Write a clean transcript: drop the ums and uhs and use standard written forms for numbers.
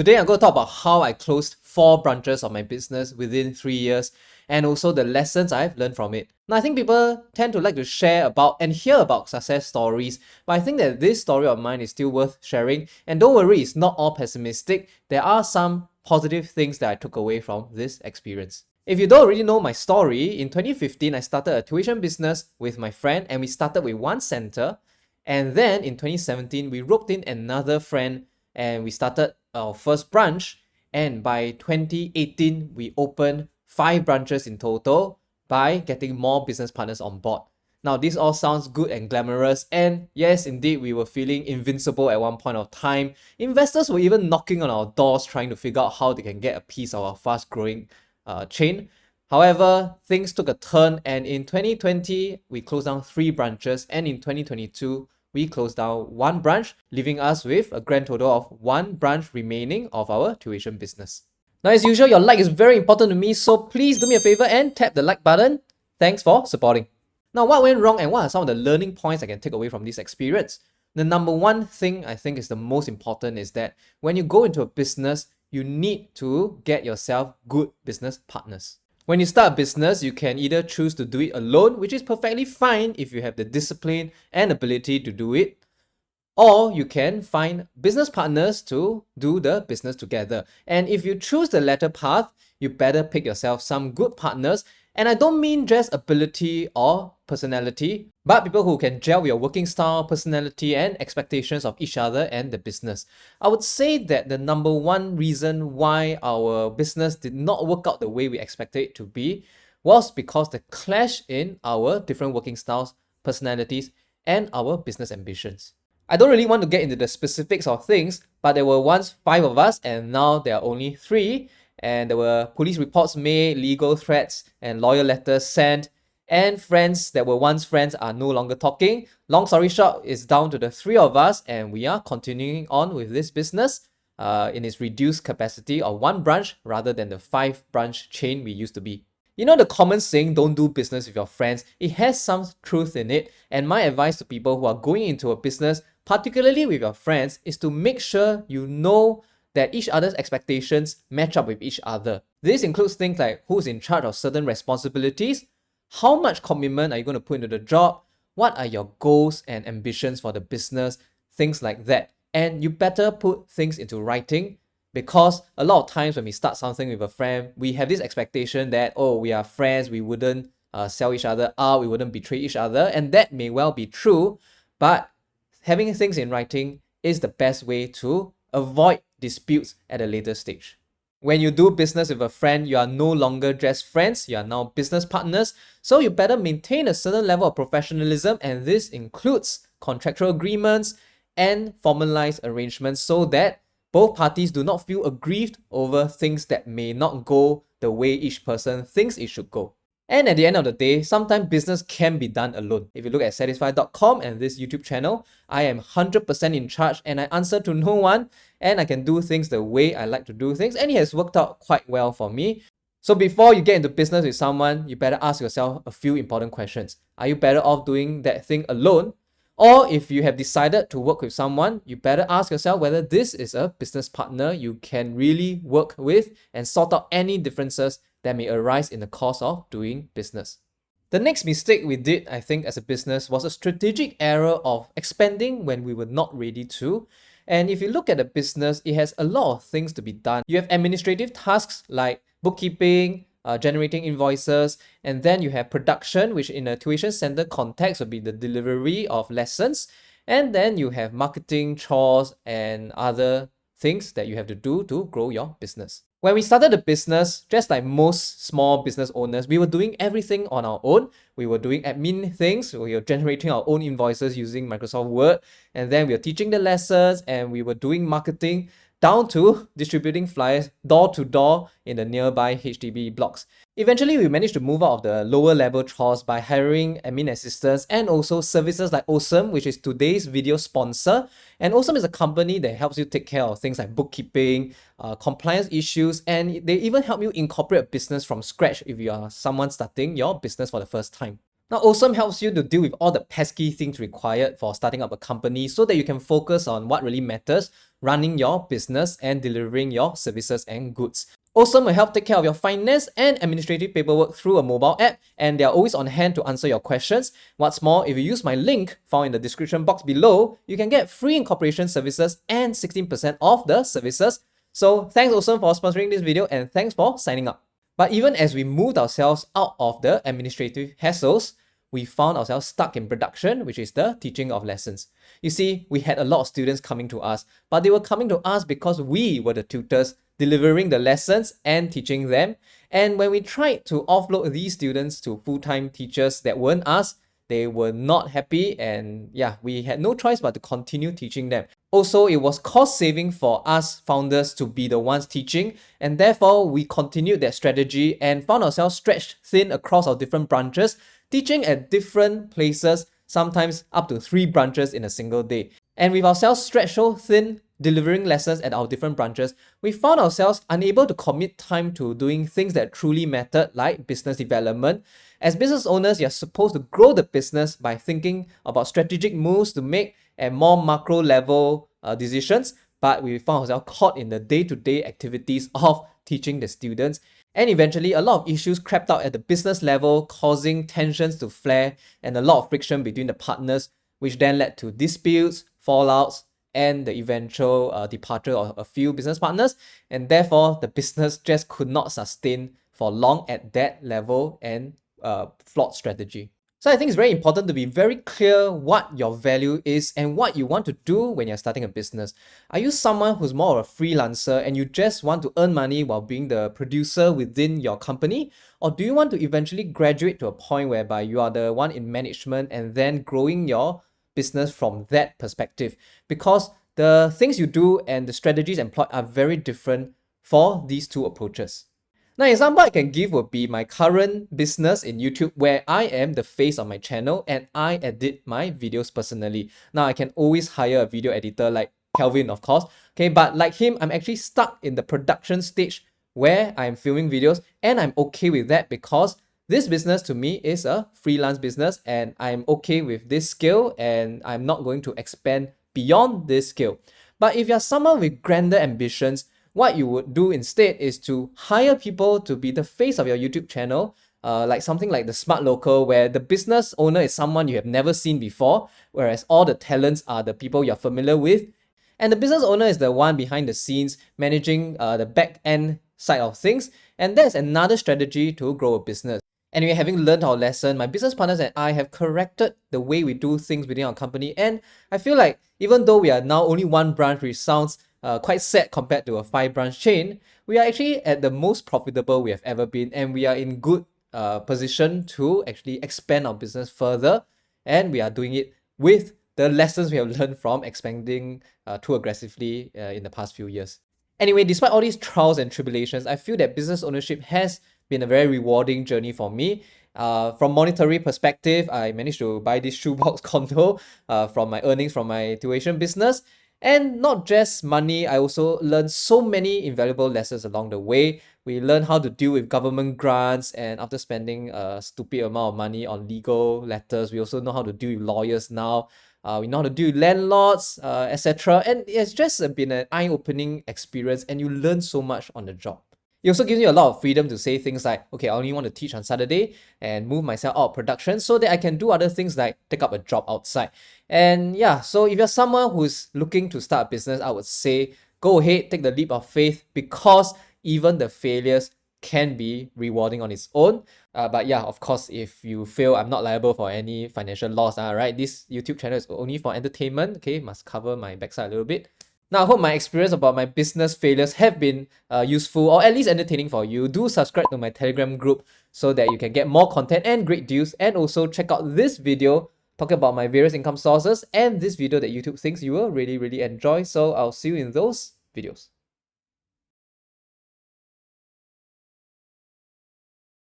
Today I'm going to talk about how I closed 4 branches of my business within 3 years and also the lessons I've learned from it. Now, I think people tend to like to share about and hear about success stories, but I think that this story of mine is still worth sharing. And don't worry, it's not all pessimistic. There are some positive things that I took away from this experience. If you don't already know my story, in 2015 I started a tuition business with my friend and we started with one center. And then in 2017 we roped in another friend and we started our first branch. And by 2018 we opened 5 branches in total by getting more business partners on board. Now, this all sounds good and glamorous, and yes, indeed, we were feeling invincible at one point of time. Investors were even knocking on our doors trying to figure out how they can get a piece of our fast-growing chain. However, things took a turn, and in 2020, we closed down 3 branches, and in 2022, we closed down 1 branch, leaving us with a grand total of 1 branch remaining of our tuition business. Now, as usual, your like is very important to me, so please do me a favor and tap the like button. Thanks for supporting. Now, what went wrong and what are some of the learning points I can take away from this experience? The number one thing I think is the most important is that when you go into a business, you need to get yourself good business partners. When you start a business, you can either choose to do it alone, which is perfectly fine if you have the discipline and ability to do it, or you can find business partners to do the business together. And if you choose the latter path, you better pick yourself some good partners. And I don't mean just ability or personality, but people who can gel with your working style, personality, and expectations of each other and the business. I would say that the number one reason why our business did not work out the way we expected it to be was because the clash in our different working styles, personalities, and our business ambitions. I don't really want to get into the specifics of things, but there were once 5 of us and now there are only 3. And there were police reports made, legal threats, and lawyer letters sent, and friends that were once friends are no longer talking. Long story short, it's down to the 3 of us, and we are continuing on with this business in its reduced capacity of 1 branch rather than the 5 branch chain we used to be. You know the common saying, don't do business with your friends? It has some truth in it, and my advice to people who are going into a business, particularly with your friends, is to make sure you know that each other's expectations match up with each other. This includes things like who's in charge of certain responsibilities, how much commitment are you going to put into the job, what are your goals and ambitions for the business, things like that. And you better put things into writing, because a lot of times when we start something with a friend, we have this expectation that, oh, we are friends, we wouldn't sell each other out, we wouldn't betray each other, and that may well be true, but having things in writing is the best way to avoid disputes at a later stage. When you do business with a friend, you are no longer just friends, you are now business partners, so you better maintain a certain level of professionalism, and this includes contractual agreements and formalized arrangements so that both parties do not feel aggrieved over things that may not go the way each person thinks it should go. And at the end of the day, sometimes business can be done alone. If you look at Satisfy.com and this YouTube channel, I am 100% in charge and I answer to no one, and I can do things the way I like to do things, and it has worked out quite well for me. So before you get into business with someone, you better ask yourself a few important questions. Are you better off doing that thing alone? Or if you have decided to work with someone, you better ask yourself whether this is a business partner you can really work with and sort out any differences that may arise in the course of doing business. The next mistake we did, I think, as a business was a strategic error of expanding when we were not ready to. And if you look at a business, it has a lot of things to be done. You have administrative tasks like bookkeeping, generating invoices, and then you have production, which in a tuition center context would be the delivery of lessons. And then you have marketing, chores, and other things that you have to do to grow your business. When we started the business, just like most small business owners, we were doing everything on our own. We were doing admin things, we were generating our own invoices using Microsoft Word, and then we were teaching the lessons, and we were doing marketing, down to distributing flyers door to door in the nearby HDB blocks. Eventually, we managed to move out of the lower level chores by hiring admin assistants and also services like Awesome, which is today's video sponsor. And Awesome is a company that helps you take care of things like bookkeeping, compliance issues, and they even help you incorporate a business from scratch if you are someone starting your business for the first time. Now, Awesome helps you to deal with all the pesky things required for starting up a company so that you can focus on what really matters, running your business and delivering your services and goods. Awesome will help take care of your finance and administrative paperwork through a mobile app, and they are always on hand to answer your questions. What's more, if you use my link found in the description box below, you can get free incorporation services and 16% off the services. So thanks Awesome for sponsoring this video, and thanks for signing up. But even as we moved ourselves out of the administrative hassles, we found ourselves stuck in production, which is the teaching of lessons. You see, we had a lot of students coming to us, but they were coming to us because we were the tutors delivering the lessons and teaching them. And when we tried to offload these students to full-time teachers that weren't us, they were not happy, and yeah, we had no choice but to continue teaching them. Also, it was cost saving for us founders to be the ones teaching, and therefore we continued that strategy and found ourselves stretched thin across our different branches, teaching at different places, sometimes up to 3 branches in a single day. And with ourselves stretched so thin, delivering lessons at our different branches, we found ourselves unable to commit time to doing things that truly mattered, like business development. As business owners, you're supposed to grow the business by thinking about strategic moves to make and more macro level decisions, but we found ourselves caught in the day-to-day activities of teaching the students. And eventually, a lot of issues crept out at the business level, causing tensions to flare and a lot of friction between the partners, which then led to disputes, fallouts, and the eventual departure of a few business partners. And therefore, the business just could not sustain for long at that level and flawed strategy. So I think it's very important to be very clear what your value is and what you want to do when you're starting a business. Are you someone who's more of a freelancer and you just want to earn money while being the producer within your company? Or do you want to eventually graduate to a point whereby you are the one in management and then growing your business from that perspective? Because the things you do and the strategies employed are very different for these two approaches. Now, an example I can give would be my current business in YouTube, where I am the face of my channel and I edit my videos personally. Now, I can always hire a video editor like Kelvin, of course. Okay, but like him, I'm actually stuck in the production stage where I'm filming videos, and I'm okay with that because this business to me is a freelance business and I'm okay with this scale and I'm not going to expand beyond this scale. But if you're someone with grander ambitions, what you would do instead is to hire people to be the face of your YouTube channel, like something like the Smart Local, where the business owner is someone you have never seen before, whereas all the talents are the people you're familiar with. And the business owner is the one behind the scenes managing the back end side of things. And that's another strategy to grow a business. Anyway, having learned our lesson, my business partners and I have corrected the way we do things within our company. And I feel like even though we are now only one branch, which sounds quite sad compared to a 5-branch chain, we are actually at the most profitable we have ever been, and we are in good position to actually expand our business further, and we are doing it with the lessons we have learned from expanding too aggressively in the past few years. Anyway, despite all these trials and tribulations, I feel that business ownership has been a very rewarding journey for me. From monetary perspective, I managed to buy this shoebox condo from my earnings from my tuition business. And not just money, I also learned so many invaluable lessons along the way. We learned how to deal with government grants, and after spending a stupid amount of money on legal letters, we also know how to deal with lawyers now. We know how to deal with landlords, etc. And it's just been an eye-opening experience, and you learn so much on the job. It also gives you a lot of freedom to say things like, okay, I only want to teach on Saturday and move myself out of production so that I can do other things like take up a job outside. And yeah, so if you're someone who's looking to start a business, I would say go ahead, take the leap of faith, because even the failures can be rewarding on its own. But yeah, of course, if you fail, I'm not liable for any financial loss. Right? This YouTube channel is only for entertainment. Okay, must cover my backside a little bit. Now, I hope my experience about my business failures have been useful or at least entertaining for you. Do subscribe to my Telegram group so that you can get more content and great deals. And also check out this video talking about my various income sources and this video that YouTube thinks you will really enjoy. So I'll see you in those videos.